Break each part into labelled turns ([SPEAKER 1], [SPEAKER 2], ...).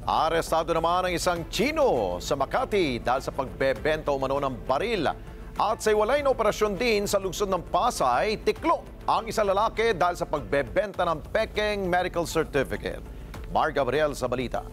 [SPEAKER 1] Arestado naman ang isang Chino sa Makati dahil sa pagbebenta umano ng baril. At sa iwalay na operasyon din sa lungsod ng Pasay, tiklo ang isang lalaki dahil sa pagbebenta ng peking medical certificate. Mar Gabriel sa balita.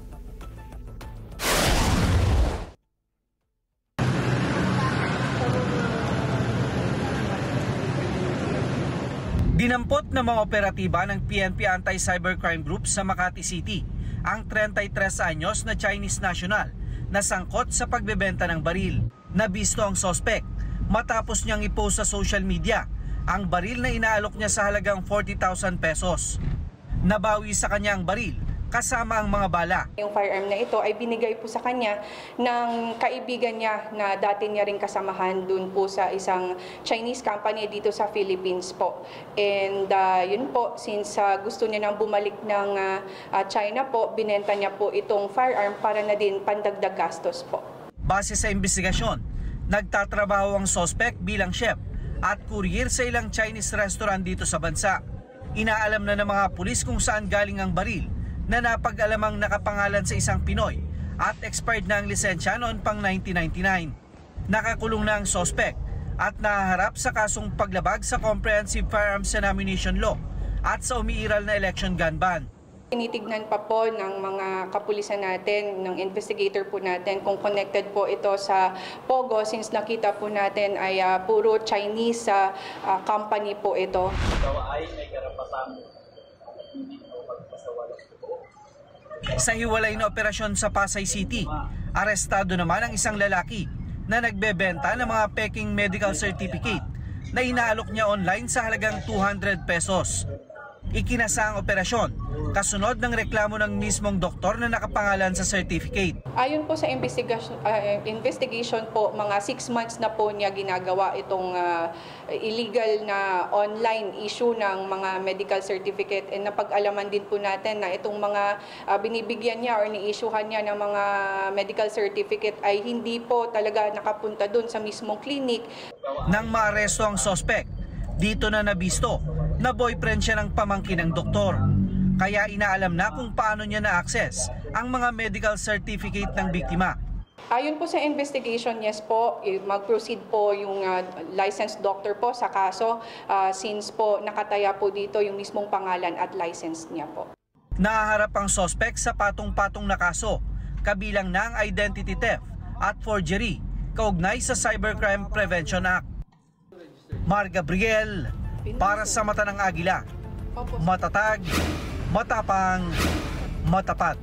[SPEAKER 2] Dinampot ng mga operatiba ng PNP Anti-Cybercrime Group sa Makati City ang 33 anyos na Chinese national na sangkot sa pagbebenta ng baril. Nabisto ang sospek matapos niyang ipost sa social media ang baril na inaalok niya sa halagang 40,000 pesos. Nabawi sa kanya ang baril kasama ang mga bala.
[SPEAKER 3] Yung firearm na ito ay binigay po sa kanya ng kaibigan niya na dati niya rin kasamahan dun po sa isang Chinese company dito sa Philippines po. And yun po, since gusto niya nang bumalik ng China po, binenta niya po itong firearm para na din pandagdag gastos po.
[SPEAKER 2] Base sa investigasyon, nagtatrabaho ang suspect bilang chef at courier sa ilang Chinese restaurant dito sa bansa. Inaalam na ng mga pulis kung saan galing ang baril na napag-alamang nakapangalan sa isang Pinoy at expired na ang lisensya noon pang 1999. Nakakulong na ang suspect at nahaharap sa kasong paglabag sa Comprehensive Firearms and Ammunition Law at sa umiiral na election gun ban.
[SPEAKER 3] Tinitignan pa po ng mga kapulisan natin, ng investigator po natin kung connected po ito sa Pogo since nakita po natin ay puro Chinese company po ito.
[SPEAKER 4] Ikaw ay may karapatan hindi mo magpasawala.
[SPEAKER 2] Sa hiwalay na operasyon sa Pasay City, arestado naman ang isang lalaki na nagbebenta ng mga peking medical certificate na inaalok niya online sa halagang 200 pesos. Ikinasa ang operasyon kasunod ng reklamo ng mismong doktor na nakapangalan sa certificate.
[SPEAKER 3] Ayon po sa investigation po, mga 6 months na po niya ginagawa itong illegal na online issue ng mga medical certificate, and napag-alaman din po natin na itong mga binibigyan niya or ni-issuehan niya ng mga medical certificate ay hindi po talaga nakapunta doon sa mismong clinic.
[SPEAKER 2] Nang maaresto ang suspect, dito na nabisto na boyfriend siya ng pamangkin ng doktor. Kaya inaalam na kung paano niya na-access ang mga medical certificate ng biktima.
[SPEAKER 3] Ayon po sa investigation, yes po, mag-proceed po yung licensed doctor po sa kaso since po nakataya po dito yung mismong pangalan at license niya po.
[SPEAKER 2] Nahaharap ang suspect sa patong-patong na kaso, kabilang na ang identity theft at forgery, kaugnay sa Cybercrime Prevention Act. Mar Gabriel, para sa Mata ng Agila, matatag, matapang, matapat.